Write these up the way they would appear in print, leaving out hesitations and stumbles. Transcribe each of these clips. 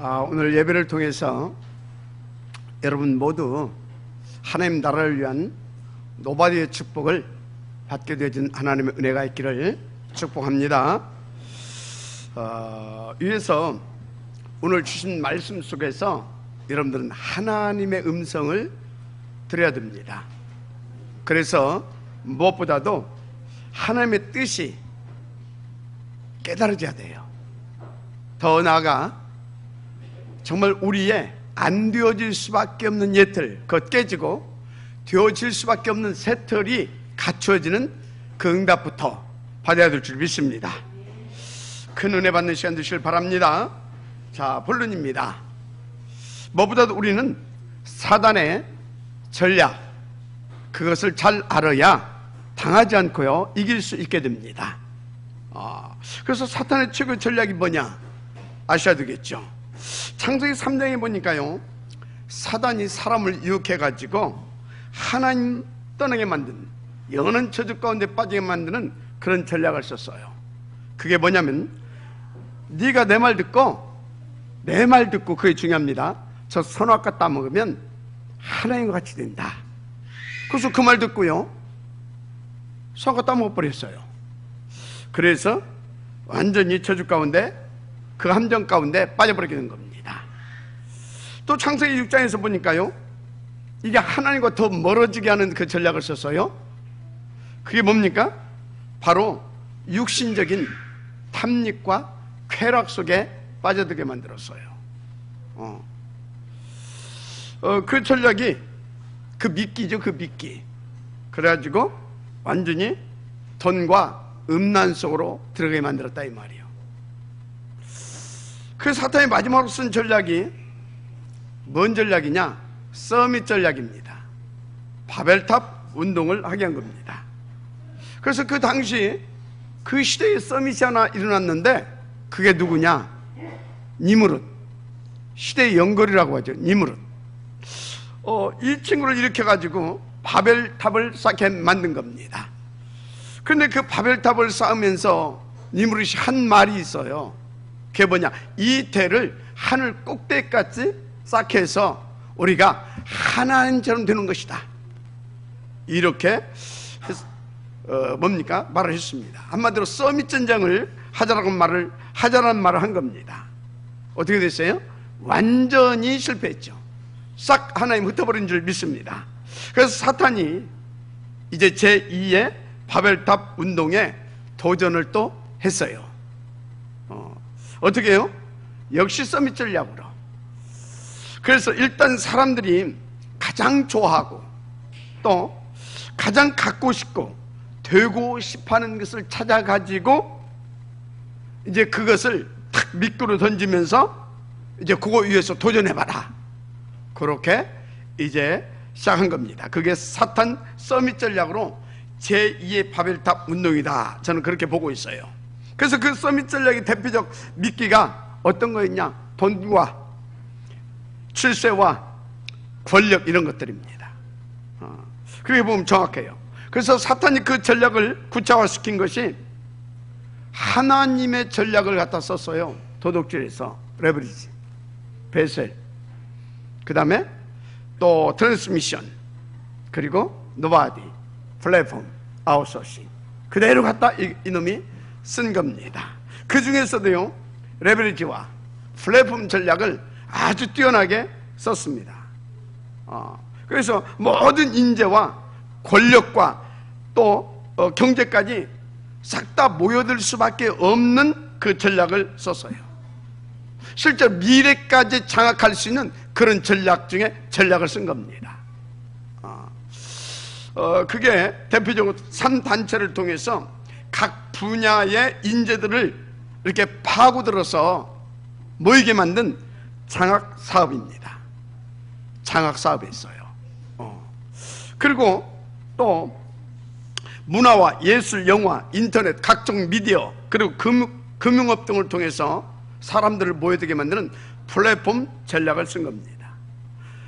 오늘 예배를 통해서 여러분 모두 하나님 나라를 위한 노바디의 축복을 받게 되어진 하나님의 은혜가 있기를 축복합니다. 위에서 오늘 주신 말씀 속에서 여러분들은 하나님의 음성을 들어야 됩니다. 그래서 무엇보다도 하나님의 뜻이 깨달아져야 돼요. 더 나아가 정말 우리의 안 되어질 수밖에 없는 예틀, 그것 깨지고 되어질 수밖에 없는 새 틀이 갖추어지는 그 응답부터 받아야 될 줄 믿습니다. 큰 은혜 받는 시간 되시길 바랍니다. 자, 본론입니다. 무엇보다도 우리는 사단의 전략, 그것을 잘 알아야 당하지 않고요 이길 수 있게 됩니다. 그래서 사탄의 최고의 전략이 뭐냐 아셔야 되겠죠. 창세기 3장에 보니까요, 사단이 사람을 유혹해가지고 하나님 떠나게 만드는, 영원한 저주 가운데 빠지게 만드는 그런 전략을 썼어요. 그게 뭐냐면, 네가 내 말 듣고 그게 중요합니다. 저 선악과 따먹으면 하나님과 같이 된다. 그래서 그 말 듣고요 선악과 따먹어버렸어요. 그래서 완전히 저주 가운데, 그 함정 가운데 빠져버리게 된 겁니다. 또 창세기 6장에서 보니까요, 이게 하나님과 더 멀어지게 하는 그 전략을 썼어요. 그게 뭡니까? 바로 육신적인 탐닉과 쾌락 속에 빠져들게 만들었어요. 그 전략이 그 미끼죠, 그 미끼. 그래가지고 완전히 돈과 음란 속으로 들어가게 만들었다 이 말이에요. 그 사탄이 마지막으로 쓴 전략이 뭔 전략이냐? 서밋 전략입니다. 바벨탑 운동을 하게 한 겁니다. 그래서 그 당시 그 시대에 서밋이 하나 일어났는데, 그게 누구냐? 니므롯, 시대의 연결이라고 하죠. 니므롯. 이 친구를 일으켜가지고 바벨탑을 쌓게 만든 겁니다. 그런데 그 바벨탑을 쌓으면서 니므롯이 한 말이 있어요. 그게 뭐냐? 이 대를 하늘 꼭대기까지 쌓게 해서 우리가 하나님처럼 되는 것이다. 이렇게 뭡니까? 말을 했습니다. 한마디로 서밋 전쟁을 하자라는 말을 한 겁니다. 어떻게 됐어요? 완전히 실패했죠. 싹 하나님 흩어버린 줄 믿습니다. 그래서 사탄이 이제 제2의 바벨탑 운동에 도전을 또 했어요. 어떻게 해요? 역시 서밋 전략으로. 그래서 일단 사람들이 가장 좋아하고 또 가장 갖고 싶고 되고 싶어하는 것을 찾아가지고 이제 그것을 탁 미끼로 던지면서 이제 그거 위해서 도전해봐라. 그렇게 이제 시작한 겁니다. 그게 사탄 서밋 전략으로 제2의 바벨탑 운동이다. 저는 그렇게 보고 있어요. 그래서 그 서밋 전략의 대표적 미끼가 어떤 거였냐? 돈과 출세와 권력, 이런 것들입니다. 그렇게 보면 정확해요. 그래서 사탄이 그 전략을 구체화시킨 것이 하나님의 전략을 갖다 썼어요. 도덕질에서 레버리지, 베셀, 그 다음에 또 트랜스미션, 그리고 노바디, 플랫폼, 아웃소싱, 그대로 갖다 이놈이 쓴 겁니다. 그 중에서도요 레버리지와 플랫폼 전략을 아주 뛰어나게 썼습니다. 그래서 모든 인재와 권력과 또 경제까지 싹 다 모여들 수밖에 없는 그 전략을 썼어요. 실제 미래까지 장악할 수 있는 그런 전략 중에 전략을 쓴 겁니다. 그게 대표적으로 3단체를 통해서 각 분야의 인재들을 이렇게 파고들어서 모이게 만든 장학 사업입니다. 장학 사업이 있어요. 그리고 또 문화와 예술, 영화, 인터넷, 각종 미디어, 그리고 금융업 등을 통해서 사람들을 모여들게 만드는 플랫폼 전략을 쓴 겁니다.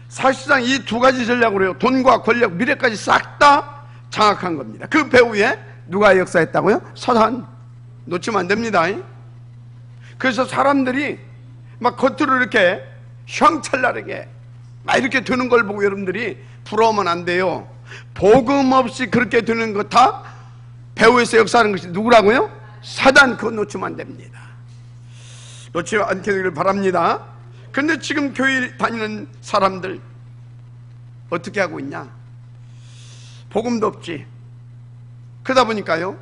사실상 이 두 가지 전략으로요 돈과 권력, 미래까지 싹 다 장악한 겁니다. 그 배후에 누가 역사했다고요? 사단. 놓치면 안 됩니다. 그래서 사람들이 막 겉으로 이렇게 휘황찬란하게 막 이렇게 되는 걸 보고 여러분들이 부러우면 안 돼요. 복음 없이 그렇게 되는 것 다 배후에서 역사하는 것이 누구라고요? 사단. 그거 놓치면 안 됩니다. 놓치지 않게 되기를 바랍니다. 그런데 지금 교회 다니는 사람들 어떻게 하고 있냐? 복음도 없지. 그러다 보니까요,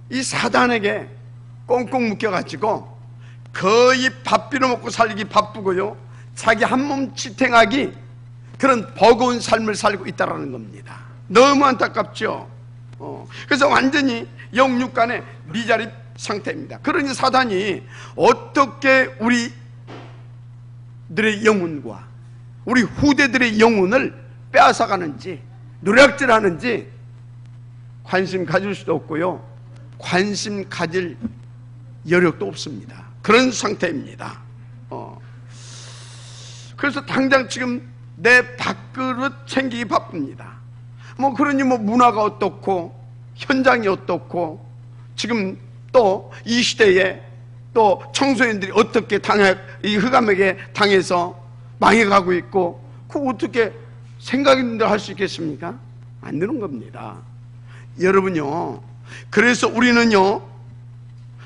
이 사단에게 꽁꽁 묶여가지고 거의 밥 빌어먹고 살기 바쁘고요, 자기 한 몸 지탱하기, 그런 버거운 삶을 살고 있다는 겁니다. 너무 안타깝죠. 그래서 완전히 영육간의 미자립 상태입니다. 그러니 사단이 어떻게 우리들의 영혼과 우리 후대들의 영혼을 빼앗아가는지, 노략질하는지 관심 가질 수도 없고요, 관심 가질 여력도 없습니다. 그런 상태입니다. 그래서 당장 지금 내 밥그릇 챙기기 바쁩니다. 그러니 문화가 어떻고 현장이 어떻고, 지금 또 이 시대에 또 청소년들이 어떻게 이 흑암에게 당해서 망해가고 있고, 그거 어떻게 생각 있는 대로 할 수 있겠습니까? 안 되는 겁니다. 여러분요, 그래서 우리는요,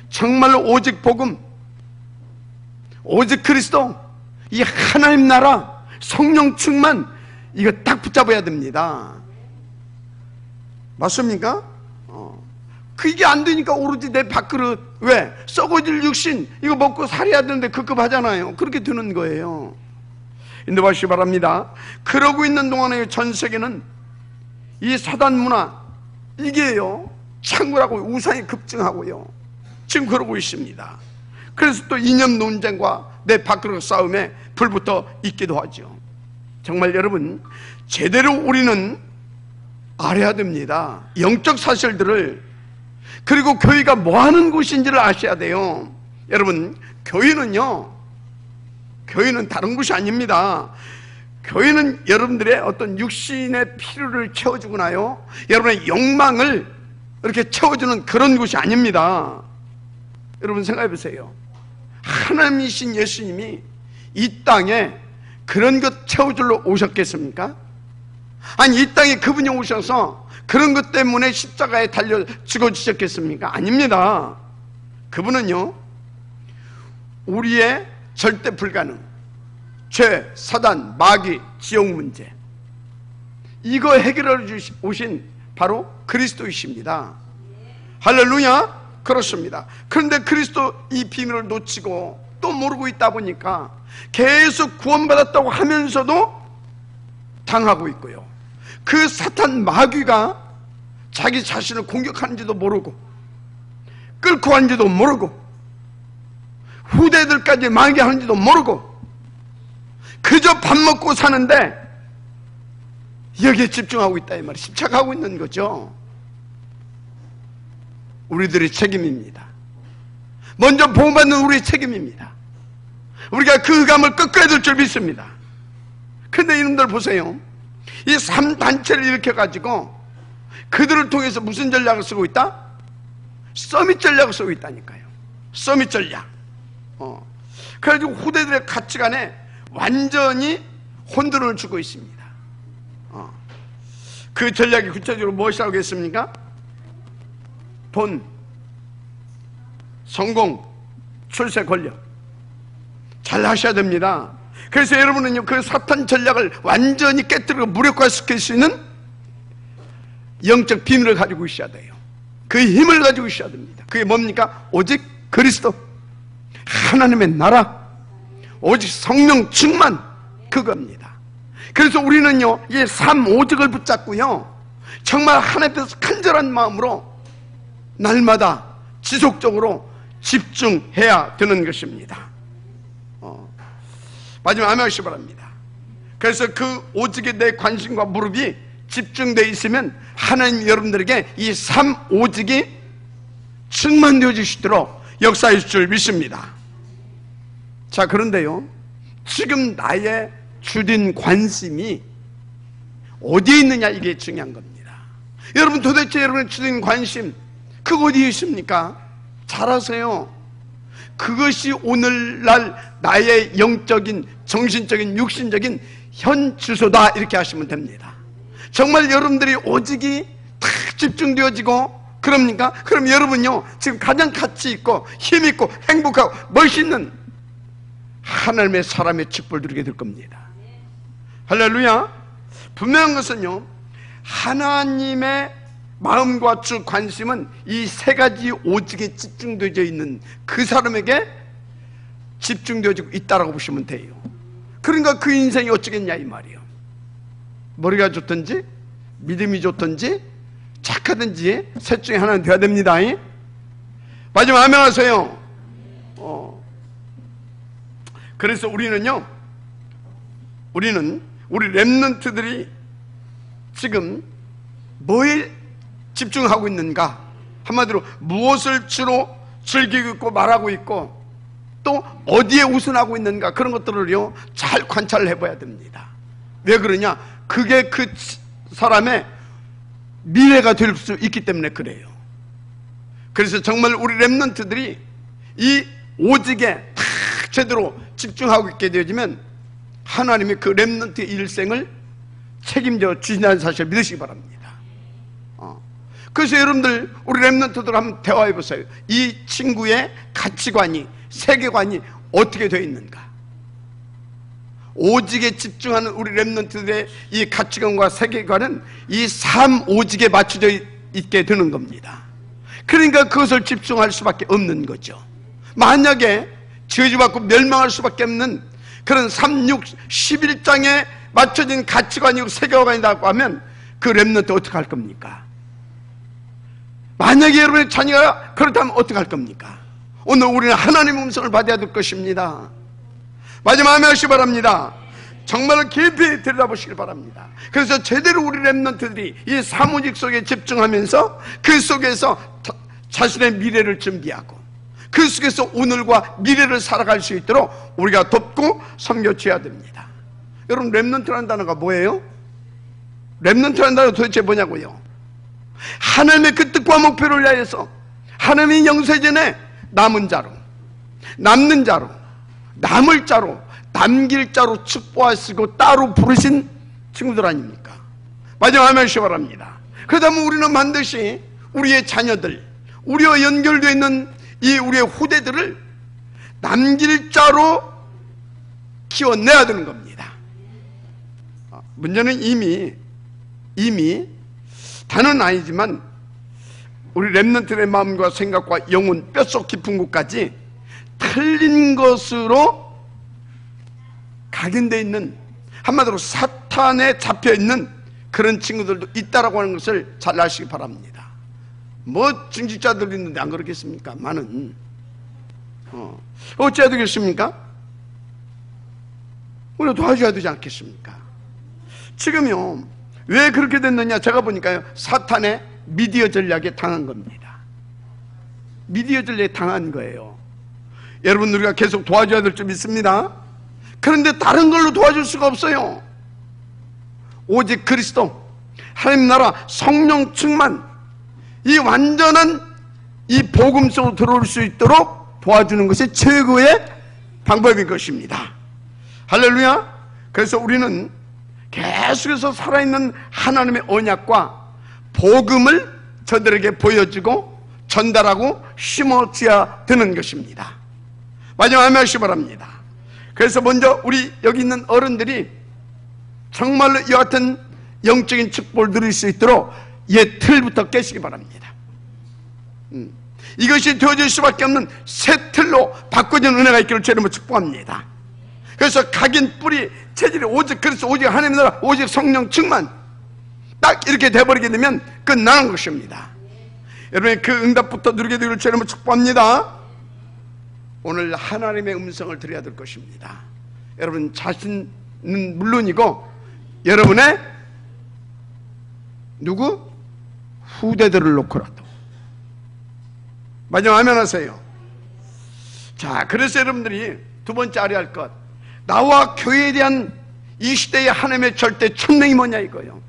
정말로 오직 복음, 오직 그리스도, 이 하나님 나라, 성령 충만, 이거 딱 붙잡아야 됩니다. 맞습니까? 그게 안 되니까 오로지 내 밥그릇, 왜? 썩어질 육신, 이거 먹고 살아야 되는데 급급하잖아요. 그렇게 되는 거예요. 인도하시기 바랍니다. 그러고 있는 동안에 전 세계는 이 사단 문화, 이게요, 창궐하고 우상이 급증하고요, 지금 그러고 있습니다. 그래서 또 이념 논쟁과 내 밥그릇 싸움에 불붙어 있기도 하죠. 정말 여러분, 제대로 우리는 알아야 됩니다. 영적 사실들을. 그리고 교회가 뭐 하는 곳인지를 아셔야 돼요. 여러분, 교회는 다른 곳이 아닙니다. 교회는 여러분들의 어떤 육신의 필요를 채워주거나요, 여러분의 욕망을 이렇게 채워주는 그런 곳이 아닙니다. 여러분 생각해 보세요. 하나님이신 예수님이 이 땅에 그런 것 채워주러 오셨겠습니까? 아니, 이 땅에 그분이 오셔서 그런 것 때문에 십자가에 달려 죽어주셨겠습니까? 아닙니다. 그분은요, 우리의 절대 불가능, 죄, 사단, 마귀, 지옥 문제, 이거 해결해 오신 바로 그리스도이십니다. 할렐루야. 그렇습니다. 그런데 그리스도 이 비밀을 놓치고 또 모르고 있다 보니까 계속 구원받았다고 하면서도 당하고 있고요, 그 사탄 마귀가 자기 자신을 공격하는지도 모르고, 끌고 가는지도 모르고, 후대들까지 망해하는지도 모르고, 그저 밥 먹고 사는데 여기에 집중하고 있다, 이 말이에요. 집착하고 있는 거죠. 우리들의 책임입니다. 먼저 보호받는 우리의 책임입니다. 우리가 그 흑암을 꺾어야 될 줄 믿습니다. 그런데 이놈들 보세요. 이 3단체를 일으켜가지고 그들을 통해서 무슨 전략을 쓰고 있다? 서밋 전략을 쓰고 있다니까요. 서밋 전략. 그래가지고 후대들의 가치관에 완전히 혼돈을 주고 있습니다. 그 전략이 구체적으로 무엇이라고 하겠습니까? 돈, 성공, 출세, 권력. 잘 하셔야 됩니다. 그래서 여러분은요, 그 사탄 전략을 완전히 깨뜨리고 무력화시킬 수 있는 영적 비밀을 가지고 있어야 돼요. 그 힘을 가지고 있어야 됩니다. 그게 뭡니까? 오직 그리스도, 하나님의 나라, 오직 성령 충만, 그겁니다. 그래서 우리는요, 이 삼오직을 붙잡고요, 정말 하나님 앞에서 간절한 마음으로 날마다 지속적으로 집중해야 되는 것입니다. 마지막 아멘 하시기 바랍니다. 그래서 그 오직에 내 관심과 무릎이 집중되어 있으면 하나님 여러분들에게 이 삼오직이 충만되어 주시도록 역사해 주실 줄 믿습니다. 자, 그런데요, 지금 나의 주된 관심이 어디에 있느냐, 이게 중요한 겁니다. 여러분, 도대체 여러분의 주된 관심, 그거 어디에 있습니까? 잘 아세요. 그것이 오늘날 나의 영적인, 정신적인, 육신적인 현 주소다, 이렇게 하시면 됩니다. 정말 여러분들이 오직이 다 집중되어지고, 그럽니까? 그럼 여러분요, 지금 가장 가치 있고 힘있고 행복하고 멋있는 하나님의 사람의 축복을 누리게 될 겁니다. 할렐루야. 분명한 것은요, 하나님의 마음과 주 관심은 이 세 가지 오직에 집중되어 있는 그 사람에게 집중되어지고 있다라고 보시면 돼요. 그러니까 그 인생이 어쩌겠냐 이 말이에요. 머리가 좋든지 믿음이 좋든지 착하든지 셋 중에 하나는 되어야 됩니다. 마지막 아멘 하세요. 그래서 우리는요, 우리 렘넌트들이 지금 뭐에 집중하고 있는가, 한마디로 무엇을 주로 즐기고 있고 말하고 있고 또 어디에 우선하고 있는가, 그런 것들을요 잘 관찰을 해봐야 됩니다. 왜 그러냐? 그게 그 사람의 미래가 될 수 있기 때문에 그래요. 그래서 정말 우리 렘넌트들이 이 오직에 딱 제대로 집중하고 있게 되어지면 하나님이 그 렘넌트의 일생을 책임져 주신다는 사실을 믿으시기 바랍니다. 그래서 여러분들, 우리 렘넌트들 한번 대화해 보세요. 이 친구의 가치관이, 세계관이 어떻게 되어 있는가? 오직에 집중하는 우리 렘넌트들의 이 가치관과 세계관은 이 삶 오직에 맞춰져 있게 되는 겁니다. 그러니까 그것을 집중할 수밖에 없는 거죠. 만약에 저주받고 멸망할 수밖에 없는 그런 3, 6, 11장에 맞춰진 가치관이고 세계관이라고 하면 그 렘넌트 어떻게 할 겁니까? 만약에 여러분의 자녀가 그렇다면 어떻게 할 겁니까? 오늘 우리는 하나님의 음성을 받아야 될 것입니다. 마지막 아멘 하시기 바랍니다. 정말 깊이 들여다보시길 바랍니다. 그래서 제대로 우리 렘넌트들이 이 사무직 속에 집중하면서 그 속에서 자신의 미래를 준비하고 그 속에서 오늘과 미래를 살아갈 수 있도록 우리가 돕고 섬겨줘야 됩니다. 여러분, 렘넌트라는 단어가 뭐예요? 렘넌트라는 단어가 도대체 뭐냐고요? 하나님의 그 뜻과 목표를 위하여서 하나님의 영세전에 남은 자로, 남는 자로, 남을 자로, 남길 자로 축복하시고 따로 부르신 친구들 아닙니까? 마지막 아멘 하시기 바랍니다. 그렇다면 우리는 반드시 우리의 자녀들, 우리와 연결되어 있는 이 우리의 후대들을 남길 자로 키워내야 되는 겁니다. 문제는 이미 단은 아니지만 우리 렘넌트의 마음과 생각과 영혼, 뼛속 깊은 곳까지 틀린 것으로 각인되어 있는, 한마디로 사탄에 잡혀있는 그런 친구들도 있다라고 하는 것을 잘 아시기 바랍니다. 뭐 중직자들이 있는데 안 그렇겠습니까? 많은. 어찌해야 되겠습니까? 우리가 도와줘야 되지 않겠습니까? 지금요, 왜 그렇게 됐느냐? 제가 보니까요, 사탄의 미디어 전략에 당한 겁니다. 미디어 전략에 당한 거예요. 여러분, 우리가 계속 도와줘야 될 점 있습니다. 그런데 다른 걸로 도와줄 수가 없어요. 오직 그리스도, 하나님 나라, 성령 충만, 이 완전한 이 복음 속으로 들어올 수 있도록 도와주는 것이 최고의 방법인 것입니다. 할렐루야. 그래서 우리는 계속해서 살아있는 하나님의 언약과 복음을 저들에게 보여주고 전달하고 심어줘야 되는 것입니다. 마지막 아멘 하시기 바랍니다. 그래서 먼저 우리 여기 있는 어른들이 정말로 이 같은 영적인 축복을 누릴 수 있도록 옛 틀부터 깨시기 바랍니다. 이것이 되어질 수밖에 없는 새 틀로 바꿔진 은혜가 있기를 주님으로 축복합니다. 그래서 각인 뿌리 체질이 오직 그리스도, 오직 하나님 나라, 오직 성령 충만, 딱 이렇게 돼버리게 되면 끝나는 것입니다. 여러분의 그 응답부터 누리게 되기를 주님으로 축복합니다. 오늘 하나님의 음성을 들어야 될 것입니다. 여러분 자신은 물론이고 여러분의 누구? 후대들을 놓고라도. 마지막 아멘 하세요. 자, 그래서 여러분들이 두 번째 알아야 할 것, 나와 교회에 대한 이 시대의 하나님의 절대 천명이 뭐냐 이거예요.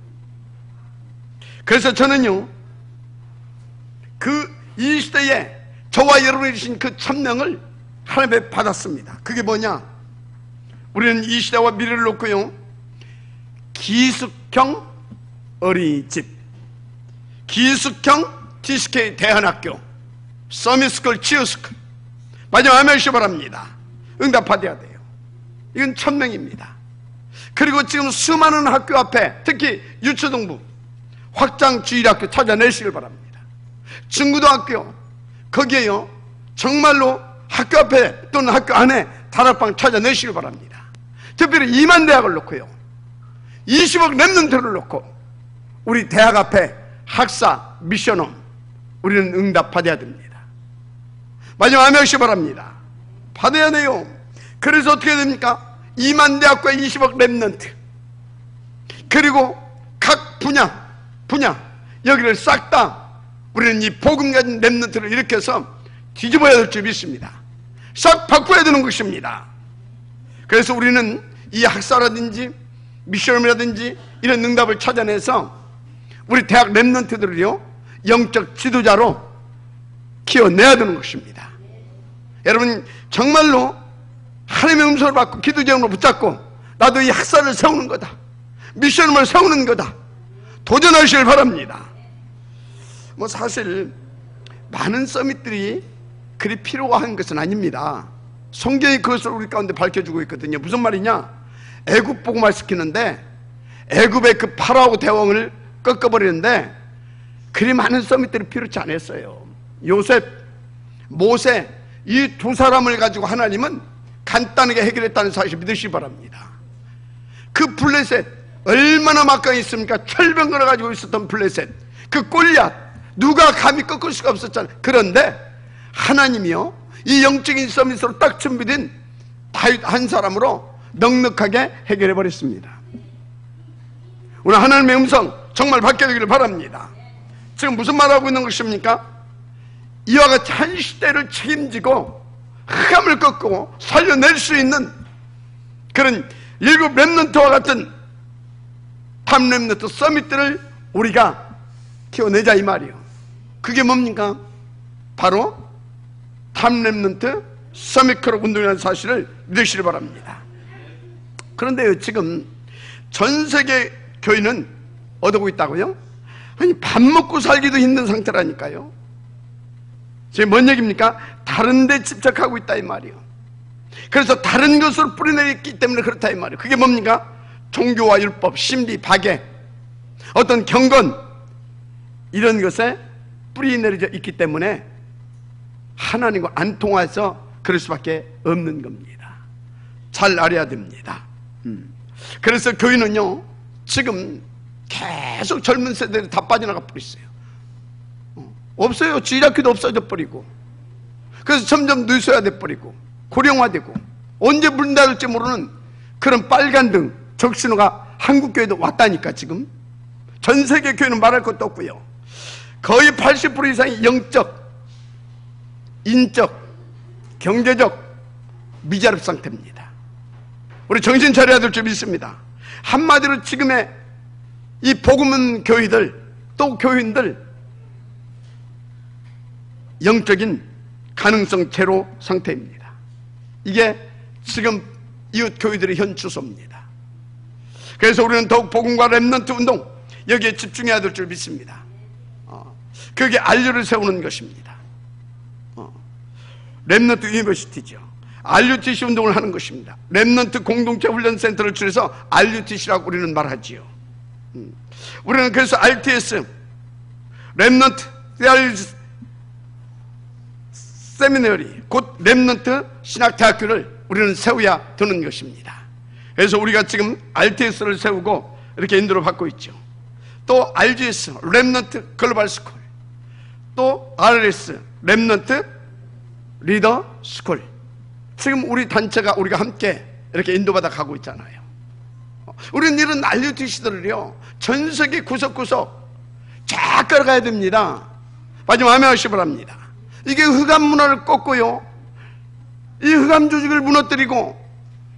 그래서 저는요, 이 시대에 저와 여러분이 주신 그 천명을 하나님 앞에 받았습니다. 그게 뭐냐? 우리는 이 시대와 미래를 놓고요, 기숙형 어린이집, 기숙형 TSK 대안학교, 서밋스쿨, 치어스쿨, 마지막 아멘시 바랍니다. 응답받아야 돼요. 이건 천명입니다. 그리고 지금 수많은 학교 앞에, 특히 유초등부 확장 주일학교 찾아내시길 바랍니다. 중고등학교, 거기에요, 정말로 학교 앞에 또는 학교 안에 다락방 찾아내시길 바랍니다. 특별히 2만 대학을 놓고요, 20억 랩런트를 놓고 우리 대학 앞에 학사, 미션홈, 우리는 응답받아야 됩니다. 마지막 아멘시 바랍니다. 받아야 돼요. 그래서 어떻게 해야 됩니까? 2만 대학과 20억 랩런트, 그리고 각 분야 여기를 싹 다 우리는 이 복음 가진 랩런트를 일으켜서 뒤집어야 될 줄 믿습니다. 싹 바꿔야 되는 것입니다. 그래서 우리는 이 학사라든지 미션이라든지 이런 응답을 찾아내서 우리 대학 랩런트들을요, 영적 지도자로 키워내야 되는 것입니다. 여러분, 정말로 하나님의 음성을 받고 기도 제목으로 붙잡고 나도 이 학사를 세우는 거다, 미션을 세우는 거다, 도전하시길 바랍니다. 뭐 사실 많은 서밋들이 그리 필요가 한 것은 아닙니다. 성경이 그것을 우리 가운데 밝혀주고 있거든요. 무슨 말이냐? 애굽 복음화 시키는데 애굽의 그 파라오 대왕을 꺾어버리는데 그리 많은 서밋들이 필요치 않았어요. 요셉, 모세, 이 두 사람을 가지고 하나님은 간단하게 해결했다는 사실 믿으시기 바랍니다. 그 블레셋 얼마나 막강히 있습니까? 철병거를 가지고 있었던 블레셋, 그 골리앗 누가 감히 꺾을 수가 없었잖아요. 그런데 하나님이요, 이 영적인 서밋으로 딱 준비된 다윗 한 사람으로 넉넉하게 해결해 버렸습니다. 오늘 하나님의 음성 정말 받게 되기를 바랍니다. 지금 무슨 말하고 있는 것입니까? 이와 같이 한 시대를 책임지고 흑암을 꺾고 살려낼 수 있는 그런 일곱 랩런트와 같은 탑 랩런트 서밋들을 우리가 키워내자 이 말이에요. 그게 뭡니까? 바로 탑 랩런트 서밋 클럽 운동이라는 사실을 믿으시기 바랍니다. 그런데요, 지금 전 세계 교회는 어디고 있다고요? 아니, 밥 먹고 살기도 힘든 상태라니까요. 지금 뭔 얘기입니까? 다른 데 집착하고 있다 이 말이에요. 그래서 다른 것으로 뿌리내렸기 때문에 그렇다 이 말이에요. 그게 뭡니까? 종교와 율법, 신비, 박애, 어떤 경건, 이런 것에 뿌리내려져 있기 때문에 하나님과 안 통해서 그럴 수밖에 없는 겁니다. 잘 알아야 됩니다. 그래서 교회는요, 지금 계속 젊은 세대들이 다 빠져나가 버렸어요. 없어요. 주일학교도 없어져 버리고, 그래서 점점 누수화돼 버리고 고령화되고 언제 문 닫을지 모르는 그런 빨간 등 적신호가 한국 교회도 왔다니까. 지금 전 세계 교회는 말할 것도 없고요. 거의 80% 이상이 영적, 인적, 경제적 미자립 상태입니다. 우리 정신 차려야 될 줄 믿습니다. 한마디로 지금의 이 복음은 교회들, 또 교인들 영적인 가능성 제로 상태입니다. 이게 지금 이웃 교회들의 현 주소입니다. 그래서 우리는 더욱 복음과 랩런트 운동, 여기에 집중해야 될 줄 믿습니다. 그게 알류를 세우는 것입니다. 랩런트 유니버시티죠. RUTC 운동을 하는 것입니다. 랩런트 공동체 훈련센터를 줄여서 RUTC라고 우리는 말하지요. 우리는 그래서 RTS, 랩런트 세미너리, 곧 랩런트 신학대학교를 우리는 세워야 되는 것입니다. 그래서 우리가 지금 RTS를 세우고 이렇게 인도를 받고 있죠. 또 RGS, 랩런트 글로벌 스쿨, 또 RS, 랩런트 리더 스쿨, 지금 우리 단체가 우리가 함께 이렇게 인도받아 가고 있잖아요. 우리는 이런 RUTC들을요, 전 세계 구석구석 쫙 걸어가야 됩니다. 마지막 아멘 하시기 바랍니다. 이게 흑암 문화를 꺾고요, 이 흑암 조직을 무너뜨리고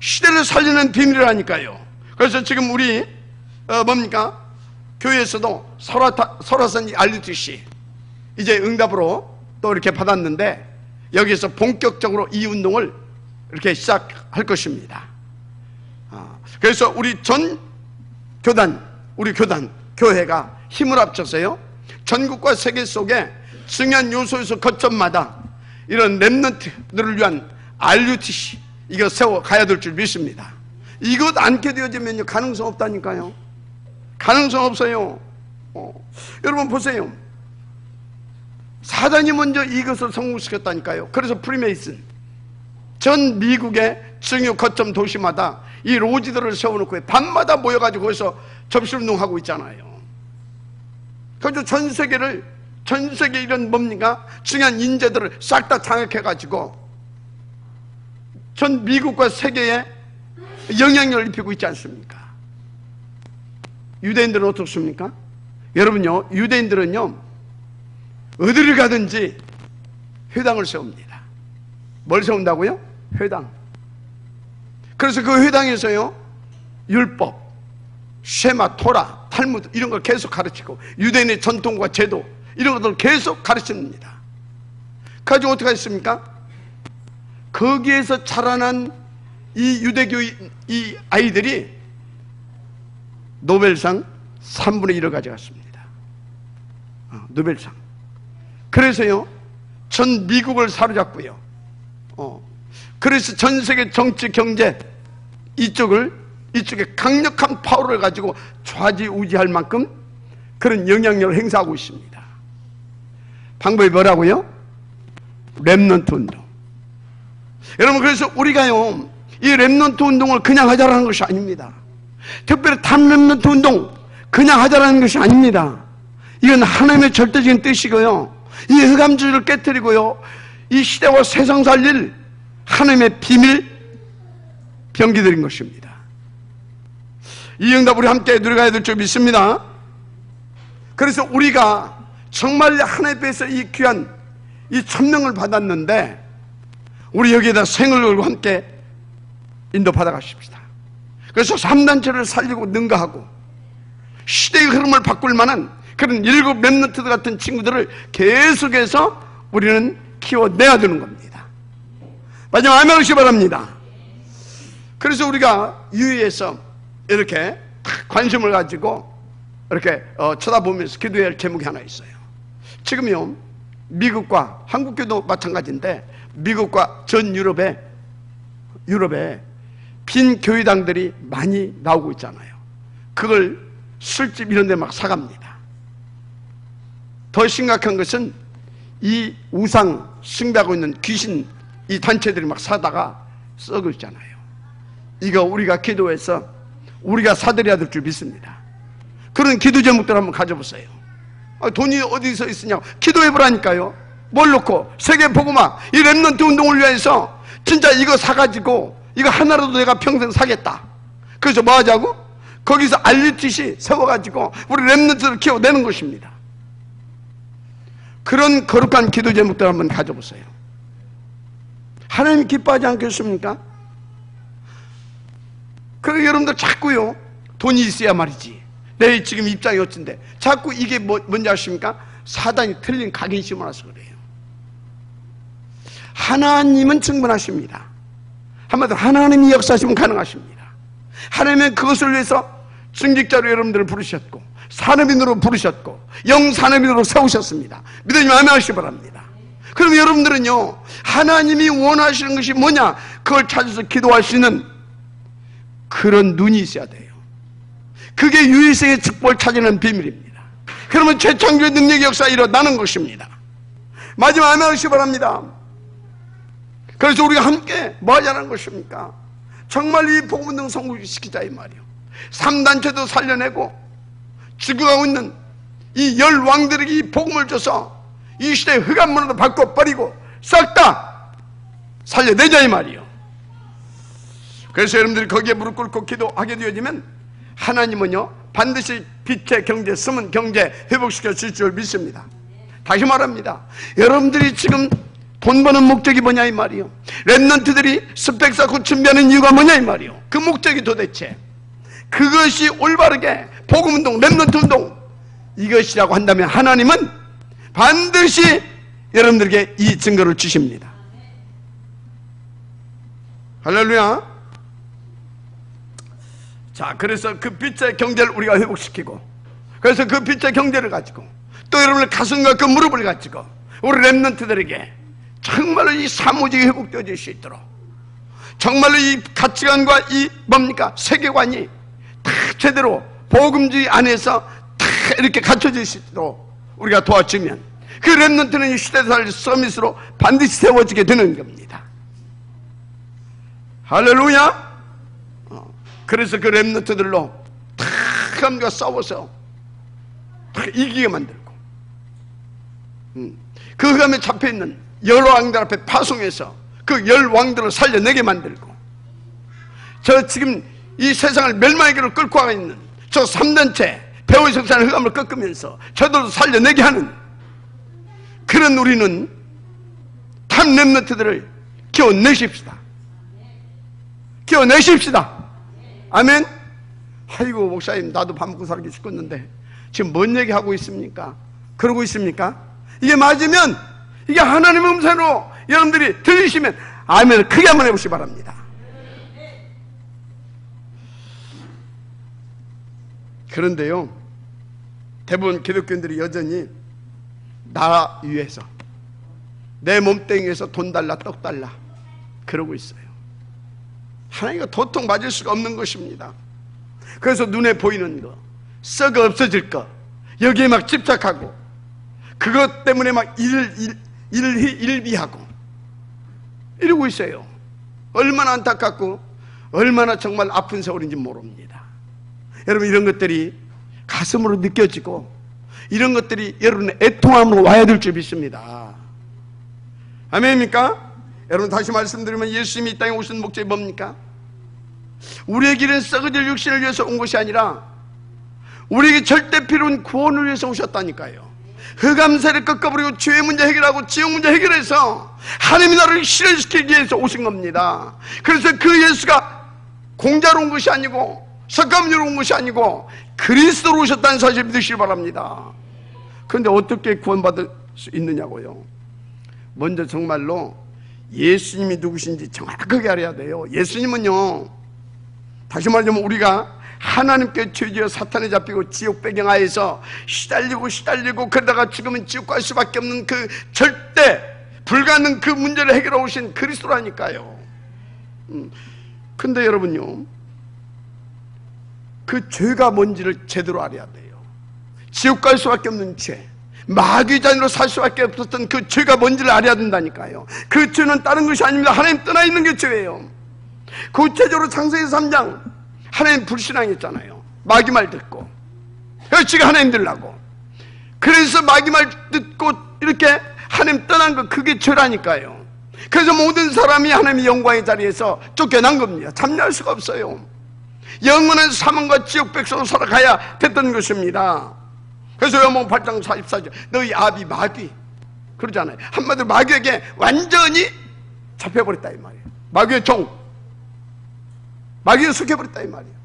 시대를 살리는 비밀이라니까요. 그래서 지금 우리 뭡니까? 교회에서도 설화산 RUTC 이제 응답으로 또 이렇게 받았는데, 여기서 본격적으로 이 운동을 이렇게 시작할 것입니다. 그래서 우리 전 교단, 우리 교단, 교회가 힘을 합쳐서요, 전국과 세계 속에 중요한 요소에서 거점마다 이런 렘넌트들을 위한 RUTC 이거 세워 가야 될 줄 믿습니다. 이것 않게 되어지면요, 가능성 없다니까요. 가능성 없어요. 여러분 보세요. 사단이 먼저 이것을 성공시켰다니까요. 그래서 프리메이슨, 전 미국의 중요 거점 도시마다 이 로지들을 세워놓고 밤마다 모여가지고 거기서 접시운동하고 있잖아요. 그래서 전 세계 이런 뭡니까? 중요한 인재들을 싹 다 장악해가지고 전 미국과 세계에 영향력을 입히고 있지 않습니까? 유대인들은 어떻습니까? 여러분요, 유대인들은요, 어디를 가든지 회당을 세웁니다. 뭘 세운다고요? 회당. 그래서 그 회당에서요, 율법, 쉐마, 토라, 탈무드 이런 걸 계속 가르치고 유대인의 전통과 제도 이런 것들을 계속 가르칩니다. 가지고 어떻게 했습니까? 거기에서 자라난 이 유대교 이 아이들이 노벨상 3분의 1을 가져갔습니다. 노벨상. 그래서요, 전 미국을 사로잡고요. 그래서 전 세계 정치, 경제 이쪽에 강력한 파워를 가지고 좌지우지할 만큼 그런 영향력을 행사하고 있습니다. 방법이 뭐라고요? 렘넌트 운동. 여러분, 그래서 우리가요, 이 렘넌트 운동을 그냥 하자라는 것이 아닙니다. 특별히 탑렘넌트 운동 그냥 하자라는 것이 아닙니다. 이건 하나님의 절대적인 뜻이고요, 이 흑암주의를 깨뜨리고요, 이 시대와 세상 살릴 하나님의 비밀 병기들인 것입니다. 이 응답 우리 함께 누려가야 될 줄 믿습니다. 그래서 우리가 정말 하나님 앞에서 이 귀한 이 천명을 받았는데 우리 여기에다 생을 걸고 함께 인도받아 가십시다. 그래서 3단체를 살리고 능가하고 시대의 흐름을 바꿀 만한 그런 7 렘넌트들 같은 친구들을 계속해서 우리는 키워내야 되는 겁니다. 마지막 아멘 하시기 바랍니다. 그래서 우리가 유의해서 이렇게 관심을 가지고 이렇게 쳐다보면서 기도해야 할 제목이 하나 있어요. 지금요, 미국과 한국교도 마찬가지인데 미국과 전 유럽에 빈 교회당들이 많이 나오고 있잖아요. 그걸 술집 이런 데 막 사갑니다. 더 심각한 것은 이 우상 숭배하고 있는 귀신 이 단체들이 막 사다가 썩고 있잖아요. 이거 우리가 기도해서 우리가 사들여야 될 줄 믿습니다. 그런 기도 제목들 한번 가져보세요. 돈이 어디서 있으냐고 기도해보라니까요. 뭘 놓고 세계 복음화 이 렘넌트 운동을 위해서 진짜 이거 사가지고 이거 하나라도 내가 평생 사겠다. 그래서 뭐 하자고? 거기서 RUTC 세워가지고 우리 렘넌트를 키워내는 것입니다. 그런 거룩한 기도 제목들 한번 가져보세요. 하나님 기뻐하지 않겠습니까? 그리고 여러분들 자꾸요, 돈이 있어야 말이지, 내 지금 입장이 어쩐데 자꾸 이게 뭔지 아십니까? 사단이 틀린 각인 심어놔서 그래요. 하나님은 충분하십니다. 한마디로 하나님이 역사하시면 가능하십니다. 하나님은 그것을 위해서 중직자로 여러분들을 부르셨고 산업인으로 부르셨고 영산업인으로 세우셨습니다. 믿으시면 아멘 하시기 바랍니다. 그럼 여러분들은요, 하나님이 원하시는 것이 뭐냐, 그걸 찾아서 기도할 수 있는 그런 눈이 있어야 돼요. 그게 유일성의 축복을 찾는 비밀입니다. 그러면 재창조의 능력의 역사가 일어나는 것입니다. 마지막 아멘 하시기 바랍니다. 그래서 우리가 함께 뭐 하자는 것입니까? 정말 이 복음운동 성공시키자 이 말이요. 3단체도 살려내고 죽어가고 있는 이 10왕들에게 이 복음을 줘서 이 시대의 흑암 문화도 바꿔버리고 싹 다 살려내자 이 말이요. 그래서 여러분들이 거기에 무릎 꿇고 기도하게 되어지면 하나님은요, 반드시 빛의 경제, 숨은 경제 회복시켜 주실 줄 믿습니다. 다시 말합니다. 여러분들이 지금 돈 버는 목적이 뭐냐 이 말이요. 렘넌트들이 스펙 쌓고 준비하는 이유가 뭐냐 이 말이요. 그 목적이 도대체 그것이 올바르게 복음운동, 렘넌트 운동 이것이라고 한다면 하나님은 반드시 여러분들에게 이 증거를 주십니다. 할렐루야. 자, 그래서 그 빛의 경제를 우리가 회복시키고, 그래서 그 빛의 경제를 가지고 또 여러분의 가슴과 그 무릎을 가지고 우리 렘넌트들에게 정말로 이 사무직이 회복되어질 수 있도록, 정말로 이 가치관과 이 뭡니까 세계관이 다 제대로 복음주의 안에서 다 이렇게 갖춰질 수 있도록 우리가 도와주면 그 렘넌트는 이 시대살 서밋으로 반드시 세워지게 되는 겁니다. 할렐루야. 그래서 그 렘넌트들로 다 함과 싸워서 다 이기게 만들고, 그 흑암에 잡혀있는 여러 왕들 앞에 파송해서 그 열 왕들을 살려내게 만들고, 저 지금 이 세상을 멸망의 길로 끌고 가고 있는 저 3단체 배후의 석산의 흑암을 꺾으면서 저들도 살려내게 하는 그런 우리는 탑 렘넌트들을 키워내십시다. 키워내십시다. 아멘. 아이고 목사님, 나도 밥 먹고 살기 죽겠는데 지금 뭔 얘기하고 있습니까? 그러고 있습니까? 이게 맞으면, 이게 하나님의 음성으로 여러분들이 들으시면 아멘을 크게 한번 해보시기 바랍니다. 그런데요, 대부분 기독교인들이 여전히 나 위해서, 내 몸뚱이에서 돈 달라 떡 달라 그러고 있어요. 하나님과 도통 맞을 수가 없는 것입니다. 그래서 눈에 보이는 거, 썩어 없어질 거, 여기에 막 집착하고 그것 때문에 막 일비하고 이러고 있어요. 얼마나 안타깝고 얼마나 정말 아픈 세월인지 모릅니다. 여러분, 이런 것들이 가슴으로 느껴지고 이런 것들이 여러분의 애통함으로 와야 될 줄 믿습니다. 아멘입니까? 여러분, 다시 말씀드리면 예수님이 이 땅에 오신 목적이 뭡니까? 우리의 길은 썩어질 육신을 위해서 온 것이 아니라 우리에게 절대 필요한 구원을 위해서 오셨다니까요. 흑암세를 꺾어버리고 죄의 문제 해결하고 지옥 문제 해결해서 하나님의 나라를 실현시키기 위해서 오신 겁니다. 그래서 그 예수가 공자로 온 것이 아니고 석가모니로 온 것이 아니고 그리스도로 오셨다는 사실을 믿으시기 바랍니다. 그런데 어떻게 구원받을 수 있느냐고요? 먼저 정말로 예수님이 누구신지 정확하게 알아야 돼요. 예수님은요, 다시 말하자면 우리가 하나님께 죄지어 사탄에 잡히고 지옥 배경하에서 시달리고 그러다가 지금은 지옥 갈 수밖에 없는 그 절대 불가능 그 문제를 해결해 오신 그리스도라니까요. 근데 여러분요, 그 죄가 뭔지를 제대로 알아야 돼요. 지옥 갈 수밖에 없는 죄, 마귀자녀로 살 수밖에 없었던 그 죄가 뭔지를 알아야 된다니까요. 그 죄는 다른 것이 아닙니다. 하나님 떠나 있는 게 죄예요. 구체적으로 창세기 3장 하나님 불신앙했잖아요. 마귀 말 듣고 지가 하나님 들라고. 그래서 마귀 말 듣고 이렇게 하나님 떠난 거, 그게 죄라니까요. 그래서 모든 사람이 하나님의 영광의 자리에서 쫓겨난 겁니다. 참여할 수가 없어요. 영원한 사망과 지옥 백성으로 살아가야 됐던 것입니다. 그래서 요한복음 8장 44절 너희 아비 마귀 그러잖아요. 한마디로 마귀에게 완전히 잡혀버렸다 이 말이에요. 마귀의 종, 마귀에 속해버렸다 이 말이에요.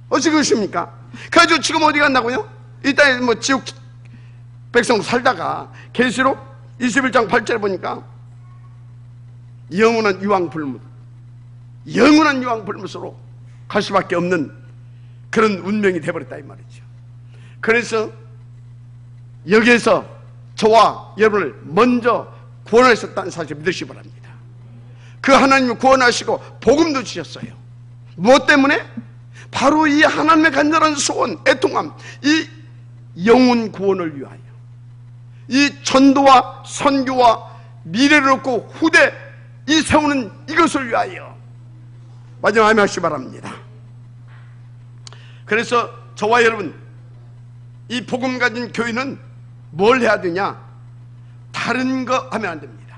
어찌 그러십니까? 그래가지고 지금 어디 간다고요? 이 땅에 뭐 지옥 백성 살다가 계시록 21장 8절에 보니까 영원한 유황불문, 영원한 유황불문으로 갈 수밖에 없는 그런 운명이 되어버렸다 이 말이죠. 그래서 여기에서 저와 여러분을 먼저 구원하셨다는 사실을 믿으시기 바랍니다. 그 하나님이 구원하시고 복음도 주셨어요. 무엇 때문에? 바로 이 하나님의 간절한 소원, 애통함, 이 영혼 구원을 위하여, 이 전도와 선교와 미래를 얻고 후대 이 세우는 이것을 위하여 마지막 아멘 하시기 바랍니다. 그래서 저와 여러분, 이 복음 가진 교회는 뭘 해야 되냐? 다른 거 하면 안 됩니다.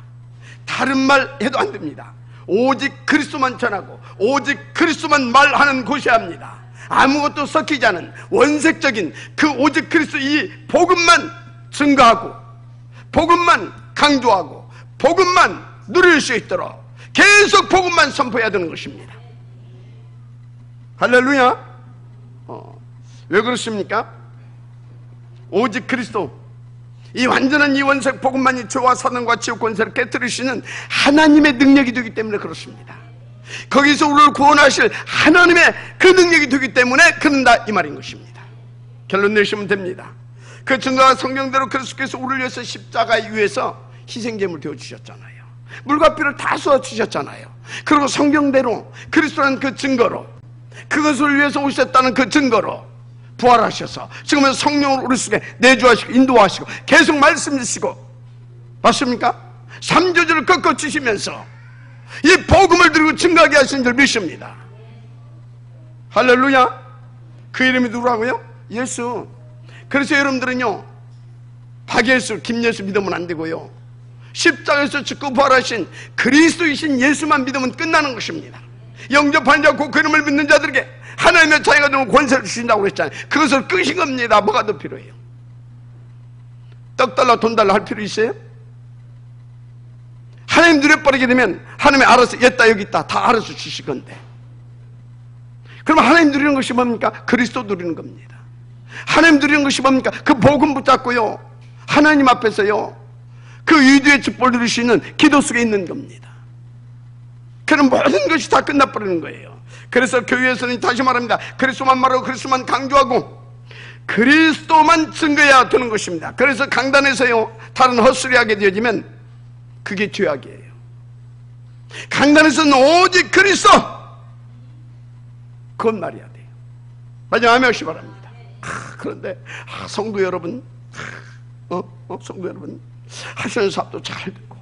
다른 말 해도 안 됩니다. 오직 그리스도만 전하고 오직 그리스도만 말하는 곳이어야 합니다. 아무것도 섞이지 않은 원색적인 그 오직 그리스도 이 복음만 증거하고 복음만 강조하고 복음만 누릴 수 있도록 계속 복음만 선포해야 되는 것입니다. 할렐루야. 왜 그렇습니까? 오직 그리스도, 이 완전한 이원색 복음만이 죄와 사단과 지옥 권세를 깨뜨리시는 하나님의 능력이 되기 때문에 그렇습니다. 거기서 우리를 구원하실 하나님의 그 능력이 되기 때문에 그런다 이 말인 것입니다. 결론 내시면 됩니다. 그 증거가 성경대로 그리스도께서 우리를 위해서 십자가에 위해서 희생제물 되어주셨잖아요. 물과 피를 다 쏟아주셨잖아요. 그리고 성경대로 그리스도라는 그 증거로, 그것을 위해서 오셨다는 그 증거로 부활하셔서 지금은 성령을 우리 속에 내주하시고 인도하시고 계속 말씀 주시고, 맞습니까? 삼조절을 꺾어 주시면서 이 복음을 들고 증거하게 하신 줄 믿습니다. 할렐루야. 그 이름이 누구라고요? 예수. 그래서 여러분들은요, 박예수, 김예수 믿으면 안 되고요, 십자가에서 죽고 부활하신 그리스도이신 예수만 믿으면 끝나는 것입니다. 영접하는 자, 그 이름을 믿는 자들에게 하나님의 자녀가 되는 권세를 주신다고 그랬잖아요. 그것을 끄신 겁니다. 뭐가 더 필요해요? 떡 달라 돈 달라 할 필요 있어요? 하나님 누려버리게 되면 하나님이 알아서 여기다 여기 있다 다 알아서 주실 건데, 그럼 하나님 누리는 것이 뭡니까? 그리스도 누리는 겁니다. 하나님 누리는 것이 뭡니까? 그 복음 붙잡고요, 하나님 앞에서요 그 위대의 축복을 누릴 수 있는 기도 속에 있는 겁니다. 그럼 모든 것이 다 끝나버리는 거예요. 그래서 교회에서는 다시 말합니다. 그리스도만 말하고 그리스도만 강조하고 그리스도만 증거해야 되는 것입니다. 그래서 강단에서요 다른 헛소리하게 되어지면 그게 죄악이에요. 강단에서는 오직 그리스도, 그건 말해야 돼요. 마지막 아멘 하시기 바랍니다. 그런데 성도 여러분, 성도 여러분, 하시는 사업도 잘 되고,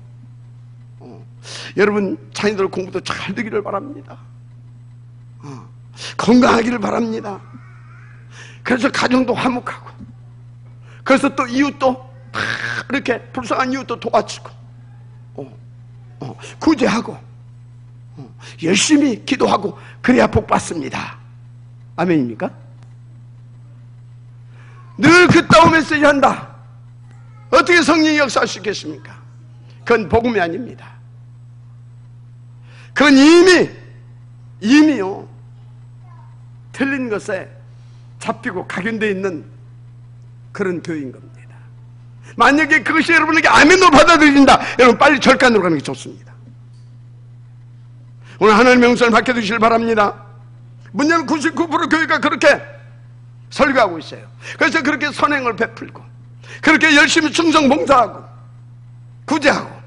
여러분 자녀들 공부도 잘 되기를 바랍니다. 건강하기를 바랍니다. 그래서 가정도 화목하고, 그래서 또 이웃도 다 이렇게 불쌍한 이웃도 도와주고, 구제하고, 열심히 기도하고, 그래야 복 받습니다. 아멘입니까? 늘 그따움에서 한다. 어떻게 성령이 역사할 수 있겠습니까? 그건 복음이 아닙니다. 그건 이미요 틀린 것에 잡히고 각인되어 있는 그런 교회인 겁니다. 만약에 그것이 여러분에게 아멘으로 받아들인다, 여러분 빨리 절간으로 가는 게 좋습니다. 오늘 하나님의 영성을 받게 되시길 바랍니다. 문제는 99% 교회가 그렇게 설교하고 있어요. 그래서 그렇게 선행을 베풀고, 그렇게 열심히 충성 봉사하고 구제하고,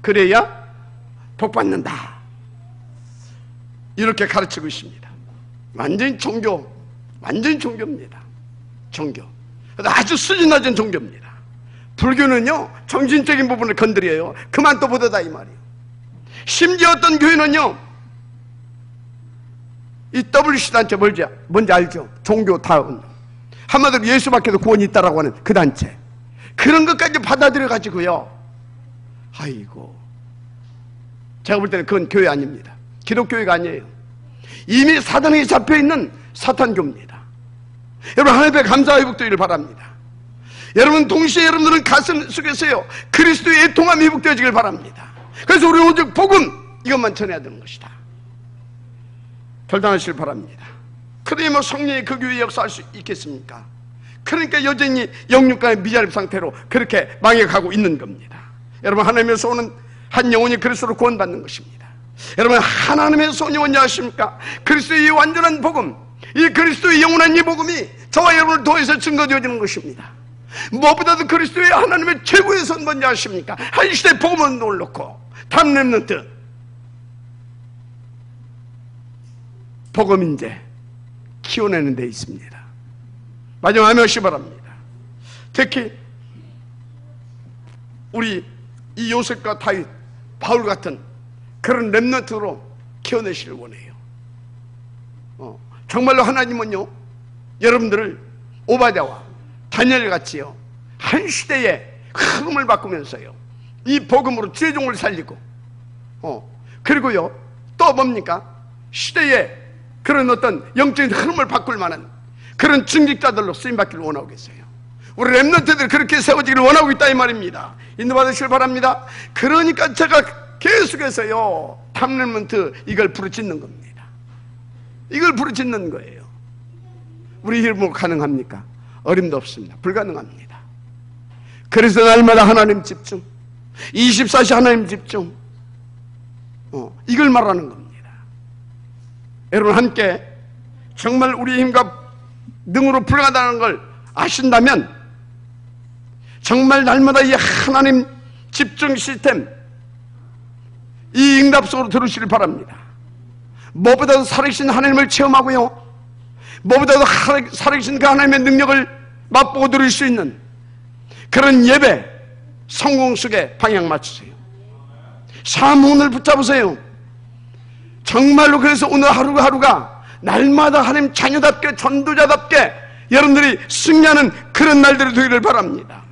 그래야 복 받는다, 이렇게 가르치고 있습니다. 완전히 종교입니다. 종교. 아주 수준 낮은 종교입니다. 불교는요 정신적인 부분을 건드려요. 그만 또 보도다 이 말이에요. 심지어 어떤 교회는요, 이 WC 단체 뭔지 알죠? 종교타운, 한마디로 예수 밖에도 구원이 있다라고 하는 그 단체, 그런 것까지 받아들여 가지고요, 아이고, 제가 볼 때는 그건 교회 아닙니다. 기독교회가 아니에요. 이미 사단에게 잡혀있는 사탄교입니다. 여러분 하나님께 감사와 회복되기를 바랍니다. 여러분 동시에 여러분들은 가슴 속에서요 그리스도의 애통함이 회복되어지길 바랍니다. 그래서 우리는 오직 복음 이것만 전해야 되는 것이다. 결단하시길 바랍니다. 그러니 뭐 성령이 그 교회에 역사할 수 있겠습니까? 그러니까 여전히 영육간의 미자립 상태로 그렇게 망해가고 있는 겁니다. 여러분 하나님의 소원은 한 영혼이 그리스도로 구원받는 것입니다. 여러분 하나님의 소원이 뭔지 아십니까? 그리스도의 완전한 복음, 이 그리스도의 영원한 이 복음이 저와 여러분을 통해서 증거되어지는 것입니다. 무엇보다도 그리스도의 하나님의 최고의 선 뭔지 아십니까? 한 시대 복음을 놓고 다음 렘넌트 복음인재 키워내는 데 있습니다. 마지막 아멘 하시기 바랍니다. 특히 우리 이 요셉과 다윗, 바울 같은 그런 렘넌트로 키워내시길 원해요. 정말로 하나님은요 여러분들을 오바댜와 다니엘 같이요 한 시대의 흐름을 바꾸면서요 이 복음으로 죄종을 살리고, 그리고요 또 뭡니까? 시대의 그런 어떤 영적인 흐름을 바꿀 만한 그런 증직자들로 쓰임받기를 원하고 계세요. 우리 렘넌트들이 그렇게 세워지기를 원하고 있다 이 말입니다. 인도받으시길 바랍니다. 그러니까 제가 계속해서요 탑렘넌트 이걸 부르짖는 겁니다. 이걸 부르짖는 거예요. 우리 힘으로 가능합니까? 어림도 없습니다. 불가능합니다. 그래서 날마다 하나님 집중, 24시 하나님 집중, 이걸 말하는 겁니다. 여러분, 함께 정말 우리 힘과 능으로 불가능하다는 걸 아신다면 정말 날마다 이 하나님 집중 시스템, 이 응답 속으로 들으시길 바랍니다. 무엇보다도 살아계신 하나님을 체험하고요, 무엇보다도 살아계신 그 하나님의 능력을 맛보고 들을 수 있는 그런 예배, 성공 속에 방향 맞추세요. 사문을 붙잡으세요. 정말로 그래서 오늘 하루하루가 날마다 하나님 자녀답게, 전도자답게 여러분들이 승리하는 그런 날들이 되기를 바랍니다.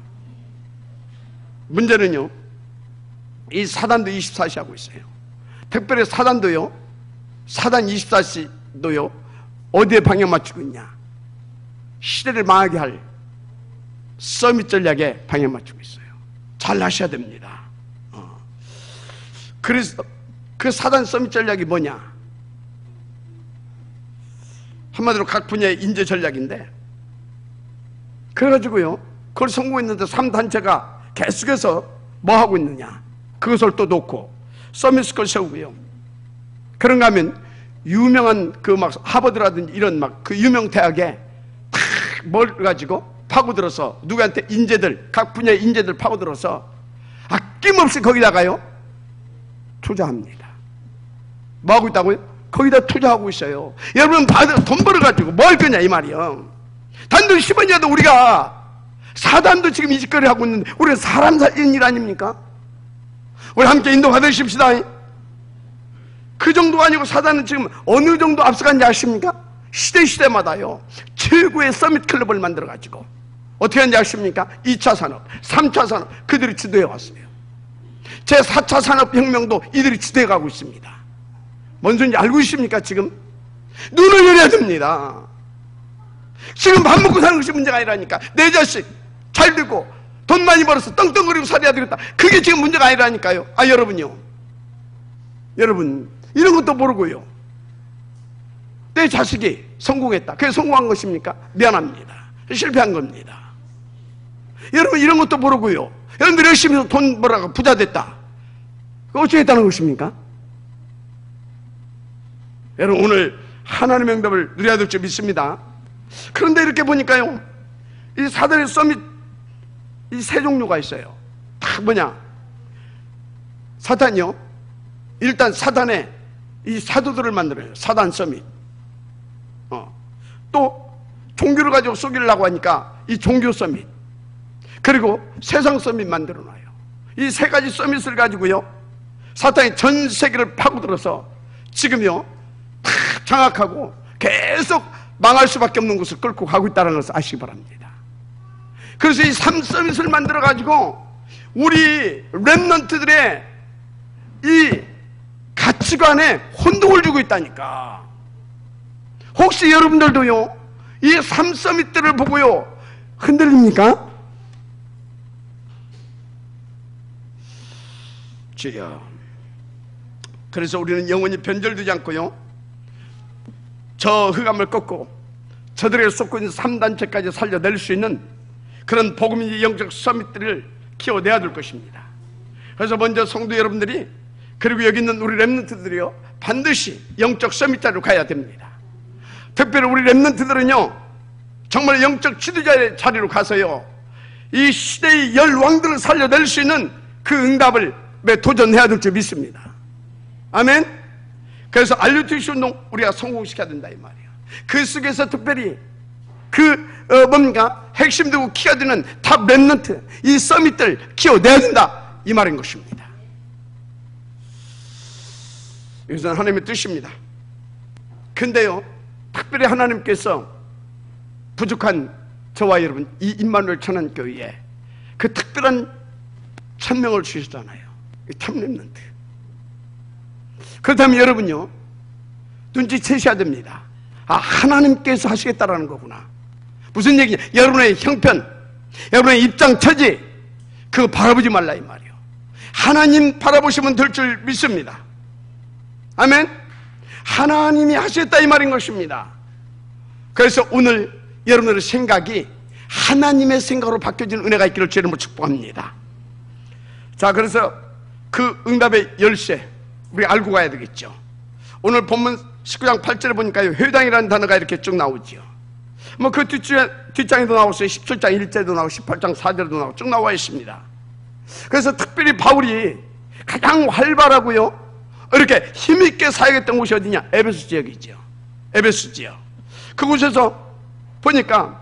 문제는요, 이 사단도 24시 하고 있어요. 특별히 사단도요, 사단 24시도요, 어디에 방향 맞추고 있냐? 시대를 망하게 할 서밋 전략에 방향 맞추고 있어요. 잘 아셔야 됩니다. 그래서 그 사단 서밋 전략이 뭐냐? 한마디로 각 분야의 인재 전략인데, 그래가지고요, 그걸 성공했는데 3단체가 계속해서 뭐 하고 있느냐? 그것을 또 놓고 서밋스쿨 세우고요. 그런가 하면 유명한 그 막 하버드라든지 이런 막 그 유명 대학에 탁 뭘 가지고 파고들어서 누구한테 인재들, 각 분야의 인재들 파고들어서 아낌없이 거기다가요 투자합니다. 뭐 하고 있다고요? 거기다 투자하고 있어요. 여러분, 돈 벌어가지고 뭐 할 거냐 이 말이요. 단돈 10원이라도 우리가, 사단도 지금 이 짓거리 하고 있는데 우리는 사람 살리는 일 아닙니까? 우리 함께 인도 받으십시다. 그 정도가 아니고 사단은 지금 어느 정도 앞서간지 아십니까? 시대마다요 최고의 서밋 클럽을 만들어가지고 어떻게 하는지 아십니까? 2차 산업, 3차 산업, 그들이 주도해 왔어요. 제 4차 산업혁명도 이들이 주도해 가고 있습니다. 뭔 소리인지 알고 있습니까? 지금 눈을 열어야 됩니다. 지금 밥 먹고 사는 것이 문제가 아니라니까. 내 자식 잘 되고 돈 많이 벌어서 떵떵거리고 살아야 되겠다, 그게 지금 문제가 아니라니까요. 여러분요, 여러분 이런 것도 모르고요, 내 자식이 성공했다, 그게 성공한 것입니까? 미안합니다, 실패한 겁니다. 여러분 이런 것도 모르고요, 여러분들 열심히 해서 돈 벌어가 부자 됐다, 그거 어찌 했다는 것입니까? 여러분, 오늘 하나님의 응답을 누려야 될 줄 믿습니다. 그런데 이렇게 보니까요, 이 사단의 서밋, 이 세 종류가 있어요. 다 뭐냐? 사단이요, 일단 사단의 이 사도들을 만들어요. 사단 서밋. 또 종교를 가지고 속이려고 하니까 이 종교 서밋, 그리고 세상 서밋 만들어놔요. 이 세 가지 서밋을 가지고요 사탄이 전 세계를 파고들어서 지금요 탁 장악하고 계속 망할 수밖에 없는 곳을 끌고 가고 있다는 것을 아시기 바랍니다. 그래서 이 3서밋을 만들어 가지고 우리 렘넌트들의 이 가치관에 혼동을 주고 있다니까. 혹시 여러분들도요 이 3서밋들을 보고요 흔들립니까? 주여, 그래서 우리는 영원히 변절되지 않고요 저 흑암을 꺾고 저들에게 쏟고 있는 3단체까지 살려낼 수 있는 그런 복음의 영적 서밋들을 키워내야 될 것입니다. 그래서 먼저 성도 여러분들이, 그리고 여기 있는 우리 렘넌트들이요 반드시 영적 서밋 자리로 가야 됩니다. 특별히 우리 렘넌트들은요 정말 영적 지도자의 자리로 가서요 이 시대의 열왕들을 살려낼 수 있는 그 응답을 도전해야 될 줄 믿습니다. 아멘. 그래서 RUTC 운동 우리가 성공시켜야 된다 이 말이에요. 그 속에서 특별히 뭡니까? 핵심되고 키가 되는 탑 렘넌트, 이 서밋들 키워내야 된다 이 말인 것입니다. 이것은 하나님의 뜻입니다. 근데요 특별히 하나님께서 부족한 저와 여러분 이 임마누엘 천안교회에 그 특별한 천명을 주셨잖아요. 이 탑 렘넌트. 그렇다면 여러분요 눈치채셔야 됩니다. 하나님께서 하시겠다라는 거구나. 무슨 얘기냐? 여러분의 형편, 여러분의 입장, 처지 그거 바라보지 말라 이 말이요. 하나님 바라보시면 될 줄 믿습니다. 아멘. 하나님이 하시겠다 이 말인 것입니다. 그래서 오늘 여러분들의 생각이 하나님의 생각으로 바뀌어지는 은혜가 있기를 주의 이름으로 축복합니다. 자, 그래서 그 응답의 열쇠 우리 알고 가야 되겠죠. 오늘 본문 19장 8절에 보니까 회당이라는 단어가 이렇게 쭉 나오죠. 뭐 그 뒷장에도 나왔어요. 17장 1절에도 나오고 18장 4절에도 나오고 쭉 나와 있습니다. 그래서 특별히 바울이 가장 활발하고요 이렇게 힘있게 사역했던 곳이 어디냐? 에베소 지역이죠. 에베소 지역. 그곳에서 보니까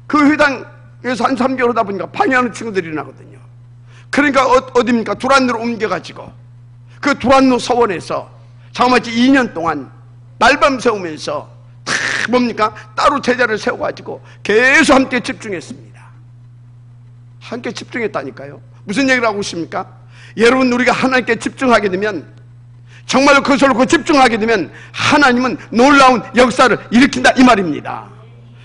그 회당에서 한 3개월 하다 보니까 방해하는 친구들이 나거든요. 그러니까 어디입니까? 두란노로 옮겨가지고 그 두란노 서원에서 장마치 2년 동안 날밤 세우면서 다 뭡니까? 따로 제자를 세워가지고 계속 함께 집중했습니다. 함께 집중했다니까요. 무슨 얘기를 하고 있습니까? 여러분, 우리가 하나님께 집중하게 되면, 정말로 그것을 놓고 집중하게 되면 하나님은 놀라운 역사를 일으킨다 이 말입니다.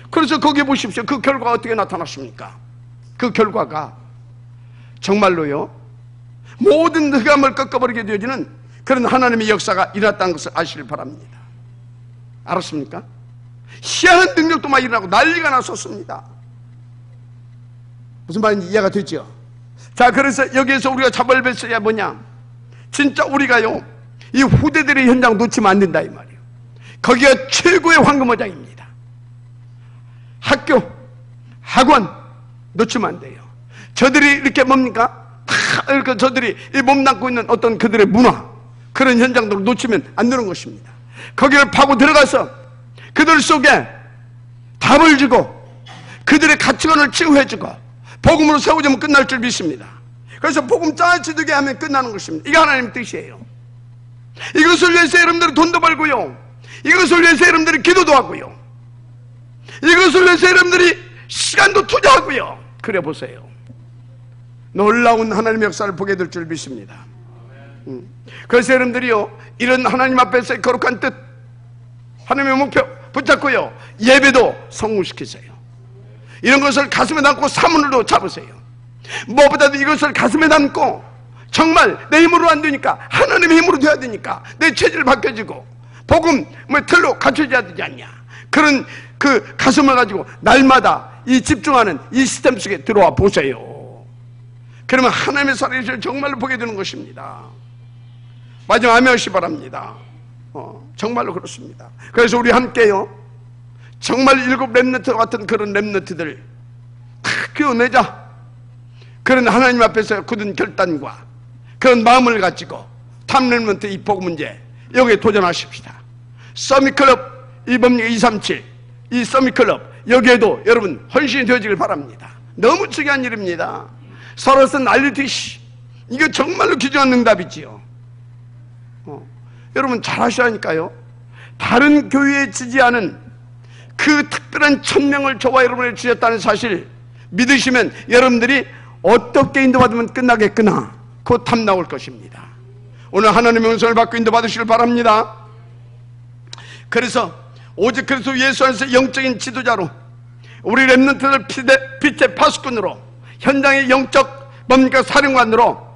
그래서 거기 보십시오. 그 결과가 어떻게 나타났습니까? 그 결과가 정말로요 모든 흑암을 꺾어버리게 되어지는 그런 하나님의 역사가 일어났다는 것을 아시길 바랍니다. 알았습니까? 희한한 능력도 막 일어나고 난리가 났었습니다. 무슨 말인지 이해가 되죠? 자, 그래서 여기에서 우리가 잡을 뱃어야 뭐냐? 진짜 우리가요 이 후대들의 현장 놓치면 안 된다 이 말이에요. 거기가 최고의 황금어장입니다. 학교, 학원 놓치면 안 돼요. 저들이 이렇게 뭡니까? 다 이렇게 저들이 몸담고 있는 어떤 그들의 문화, 그런 현장들을 놓치면 안 되는 것입니다. 거기를 파고 들어가서 그들 속에 답을 주고 그들의 가치관을 치유해주고 복음으로 세워주면 끝날 줄 믿습니다. 그래서 복음 짜치되게 하면 끝나는 것입니다. 이게 하나님의 뜻이에요. 이것을 위해서 여러분들이 돈도 벌고요, 이것을 위해서 여러분들이 기도도 하고요, 이것을 위해서 여러분들이 시간도 투자하고요. 그래 보세요. 놀라운 하나님의 역사를 보게 될 줄 믿습니다. 그래서 여러분들이요 이런 하나님 앞에서 거룩한 뜻, 하나님의 목표 붙잡고요 예배도 성공시키세요. 이런 것을 가슴에 담고 사문으로 잡으세요. 무엇보다도 이것을 가슴에 담고 정말 내 힘으로 안 되니까 하나님의 힘으로 돼야 되니까 내 체질을 바뀌어지고 복음 틀로 갖춰져야 되지 않냐, 그런 그 가슴을 가지고 날마다 이 집중하는 이 시스템 속에 들어와 보세요. 그러면 하나님의 살아계심을 정말로 보게 되는 것입니다. 마지막 아멘하시 바랍니다. 정말로 그렇습니다. 그래서 우리 함께요 정말 7 렘넌트 같은 그런 렘넌트들 다 키워내자. 그런 하나님 앞에서 굳은 결단과 그런 마음을 가지고 탑 렘넌트 이 복음 문제 여기에 도전하십시다. 서밋클럽 237 이 서밋클럽 여기에도 여러분 헌신이 되어지길 바랍니다. 너무 중요한 일입니다. 서로서 난리듯이 이거 정말로 귀중한 응답이지요. 여러분 잘 하시라니까요. 다른 교회에 지지하는 그 특별한 천명을 저와 여러분에게 주셨다는 사실 믿으시면 여러분들이 어떻게 인도받으면 끝나겠구나 곧 답 나올 것입니다. 오늘 하나님의 은총을 받고 인도받으시길 바랍니다. 그래서 오직 그리스도 예수 안에서 영적인 지도자로 우리 렘넌트들 빛의 파수꾼으로 현장의 영적 뭡니까 사령관으로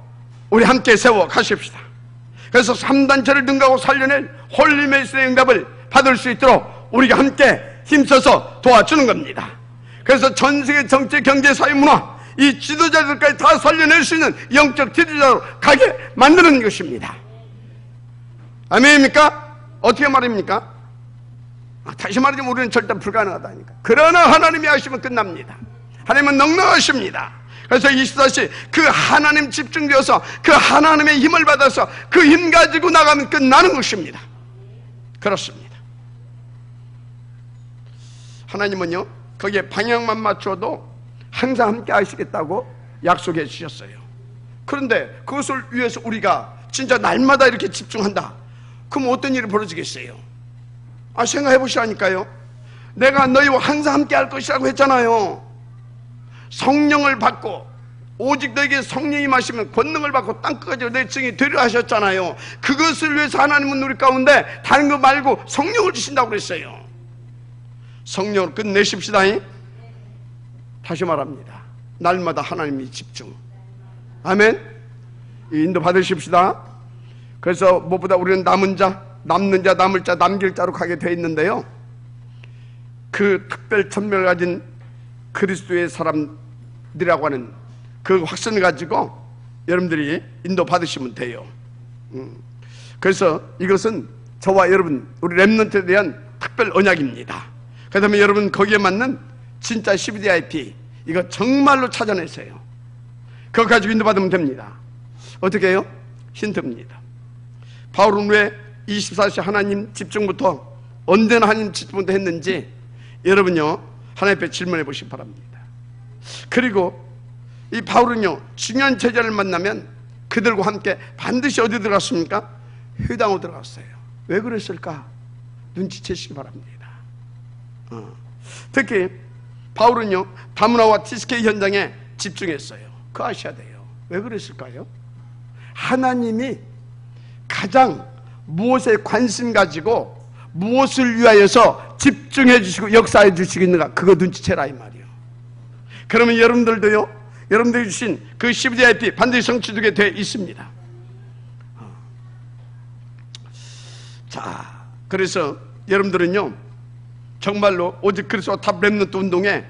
우리 함께 세워 가십시다. 그래서 3단체를 능가하고 살려낼 홀리메이슨의 응답을 받을 수 있도록 우리가 함께 힘써서 도와주는 겁니다. 그래서 전세계 정치, 경제, 사회, 문화 이 지도자들까지 다 살려낼 수 있는 영적 지도자로 가게 만드는 것입니다. 아멘입니까? 어떻게 말입니까? 다시 말하자면 우리는 절대 불가능하다니까. 그러나 하나님이 하시면 끝납니다. 하나님은 넉넉하십니다. 그래서 24시 그 하나님 집중되어서 그 하나님의 힘을 받아서 그 힘 가지고 나가면 끝나는 것입니다. 그렇습니다. 하나님은요 거기에 방향만 맞춰도 항상 함께 하시겠다고 약속해 주셨어요. 그런데 그것을 위해서 우리가 진짜 날마다 이렇게 집중한다 그럼 어떤 일이 벌어지겠어요? 생각해 보시라니까요. 내가 너희와 항상 함께 할 것이라고 했잖아요. 성령을 받고 오직 너에게 성령이 마시면 권능을 받고 땅끝까지 내 증이 되려 하셨잖아요. 그것을 위해서 하나님은 우리 가운데 다른 거 말고 성령을 주신다고 그랬어요. 성령을 끝내십시다. 다시 말합니다. 날마다 하나님이 집중. 아멘. 인도 받으십시다. 그래서 무엇보다 우리는 남은 자, 남는 자, 남을 자, 남길 자로 가게 되어 있는데요 그 특별 천명을 가진 그리스도의 사람들이라고 하는 그 확신을 가지고 여러분들이 인도 받으시면 돼요. 그래서 이것은 저와 여러분, 우리 렘넌트에 대한 특별 언약입니다. 그 다음에 여러분 거기에 맞는 진짜 CBDIP 이거 정말로 찾아내세요. 그거 가지고 인도받으면 됩니다. 어떻게 해요? 힌트입니다. 바울은 왜 24시 하나님 집중부터 언제나 하나님 집중부터 했는지 여러분요 하나님 앞에 질문해 보시기 바랍니다. 그리고 이 바울은요 중요한 제자를 만나면 그들과 함께 반드시 어디 들어갔습니까? 회당으로 들어갔어요. 왜 그랬을까? 눈치채시기 바랍니다. 특히 바울은요 다문화와 TSK 현장에 집중했어요. 그거 아셔야 돼요. 왜 그랬을까요? 하나님이 가장 무엇에 관심 가지고 무엇을 위하여서 집중해 주시고 역사해 주시고 있는가, 그거 눈치채라 이 말이에요. 그러면 여러분들도요 여러분들이 주신 그 CBDIP 반드시 성취되게 되어 있습니다. 자, 그래서 여러분들은요 정말로 오직 그리스도 탑 렘넌트 운동에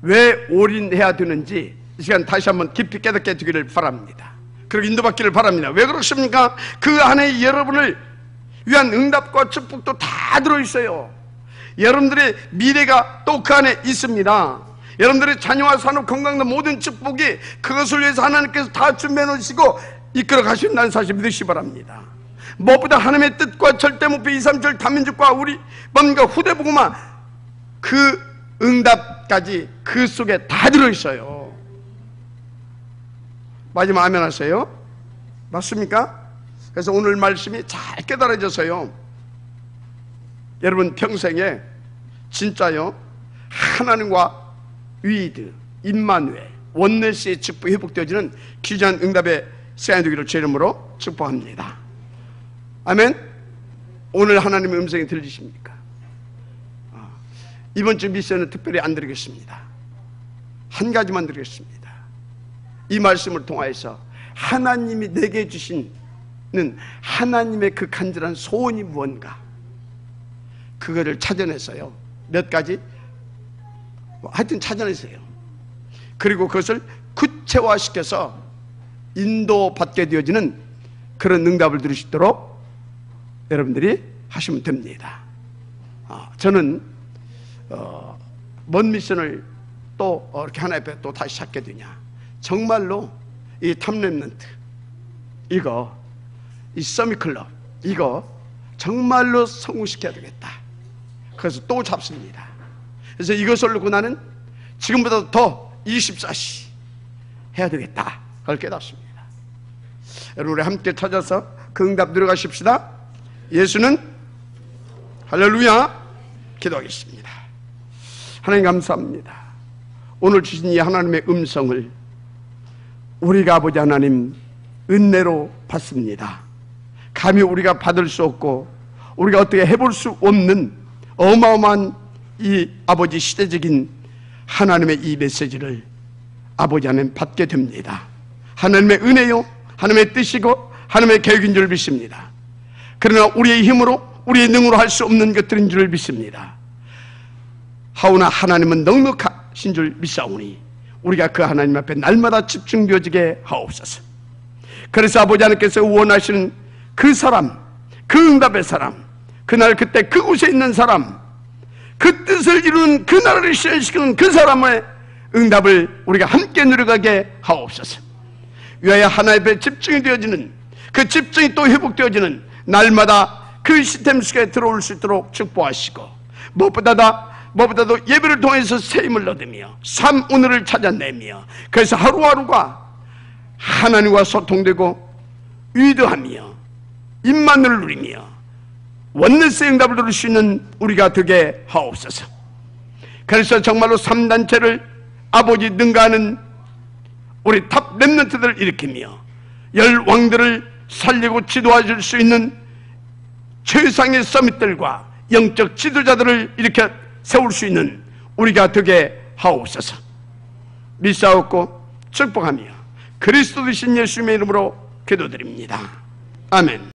왜 올인해야 되는지 이 시간 다시 한번 깊이 깨닫게 되기를 바랍니다. 그리고 인도받기를 바랍니다. 왜 그렇습니까? 그 안에 여러분을 위한 응답과 축복도 다 들어있어요. 여러분들의 미래가 또 그 안에 있습니다. 여러분들의 자녀와 산업 건강과 모든 축복이 그것을 위해서 하나님께서 다 준비해 놓으시고 이끌어 가신다는 사실 믿으시기 바랍니다. 무엇보다 하나님의 뜻과 절대 목표 2, 3절 다민족과 우리 뭔가 후대복음화 그 응답까지 그 속에 다 들어있어요. 마지막 아멘 하세요. 맞습니까? 그래서 오늘 말씀이 잘 깨달아져서요 여러분 평생에 진짜요 하나님과 위드, 임마누엘, 원네스의 축복이 회복되어지는 귀중한 응답의 시간이 되기를 제 이름으로 축복합니다. 아멘. 오늘 하나님의 음성이 들리십니까? 이번 주 미션은 특별히 안 드리겠습니다. 한 가지만 드리겠습니다. 이 말씀을 통하여서 하나님이 내게 주시는 하나님의 그 간절한 소원이 무언가 그거를 찾아내서요 몇 가지 하여튼 찾아내세요. 그리고 그것을 구체화시켜서 인도받게 되어지는 그런 응답을 들을 수 있도록 여러분들이 하시면 됩니다. 저는 뭔 미션을 또 이렇게 하나 앞에 또 다시 찾게 되냐, 정말로 이 탑렘넌트 이거 이 서밋클럽 이거 정말로 성공시켜야 되겠다. 그래서 또 잡습니다. 그래서 이것을 놓고 나는 지금보다 더 24시 해야 되겠다. 그걸 깨닫습니다. 여러분 우리 함께 찾아서 그 응답 들어가십시다. 예수는 할렐루야. 기도하겠습니다. 하나님 감사합니다. 오늘 주신 이 하나님의 음성을 우리가 아버지 하나님 은혜로 받습니다. 감히 우리가 받을 수 없고 우리가 어떻게 해볼 수 없는 어마어마한 이 아버지 시대적인 하나님의 이 메시지를 아버지 하나님 받게 됩니다. 하나님의 은혜요 하나님의 뜻이고 하나님의 계획인 줄 믿습니다. 그러나 우리의 힘으로 우리의 능으로 할 수 없는 것들인 줄 믿습니다. 하오나 하나님은 넉넉하신 줄 믿사오니 우리가 그 하나님 앞에 날마다 집중되어지게 하옵소서. 그래서 아버지 하나님께서 원하시는 그 사람, 그 응답의 사람, 그날 그때 그곳에 있는 사람, 그 뜻을 이루는 그 나라를 실현시키는 그 사람의 응답을 우리가 함께 누려가게 하옵소서. 위하여 하나님 앞에 집중이 되어지는 그 집중이 또 회복되어지는 날마다 그 시스템 속에 들어올 수 있도록 축복하시고 무엇보다도 예배를 통해서 새 힘을 얻으며 삶 오늘을 찾아내며 그래서 하루하루가 하나님과 소통되고 위대하며 임만을 누리며 원네스의 응답을 들을 수 있는 우리가 되게 하옵소서. 그래서 정말로 3단체를 아버지 능가하는 우리 탑 렘넌트들을 일으키며 열 왕들을 살리고 지도해 줄 수 있는 최상의 서밋들과 영적 지도자들을 일으켜 세울 수 있는 우리가 되게 하옵소서. 믿사옵고 축복하며 그리스도 되신 예수님의 이름으로 기도드립니다. 아멘.